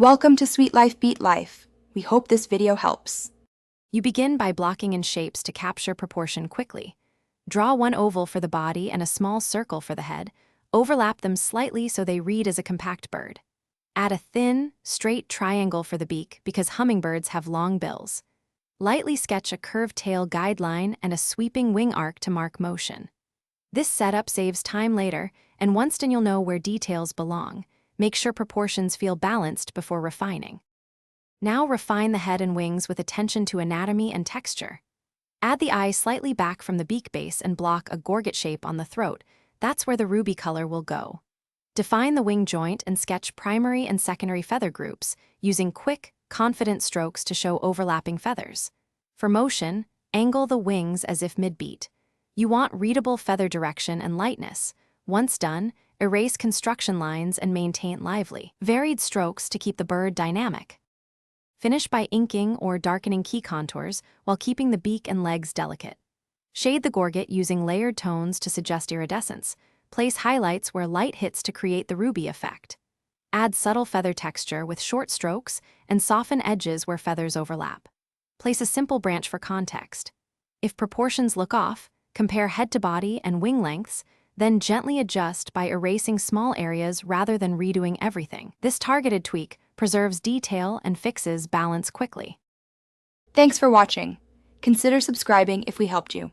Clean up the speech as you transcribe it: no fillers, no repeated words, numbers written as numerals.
Welcome to Sweet Life Beat Life. We hope this video helps. You begin by blocking in shapes to capture proportion quickly. Draw one oval for the body and a small circle for the head. Overlap them slightly so they read as a compact bird. Add a thin, straight triangle for the beak because hummingbirds have long bills. Lightly sketch a curved tail guideline and a sweeping wing arc to mark motion. This setup saves time later, and once done you'll know where details belong. Make sure proportions feel balanced before refining. Now refine the head and wings with attention to anatomy and texture. Add the eye slightly back from the beak base and block a gorget shape on the throat. That's where the ruby color will go. Define the wing joint and sketch primary and secondary feather groups, using quick, confident strokes to show overlapping feathers. For motion, angle the wings as if mid-beat. You want readable feather direction and lightness. Once done, erase construction lines and maintain lively, varied strokes to keep the bird dynamic. Finish by inking or darkening key contours while keeping the beak and legs delicate. Shade the gorget using layered tones to suggest iridescence. Place highlights where light hits to create the ruby effect. Add subtle feather texture with short strokes and soften edges where feathers overlap. Place a simple branch for context. If proportions look off, compare head to body and wing lengths, then gently adjust by erasing small areas rather than redoing everything. This targeted tweak preserves detail and fixes balance quickly. Thanks for watching. Consider subscribing if we helped you.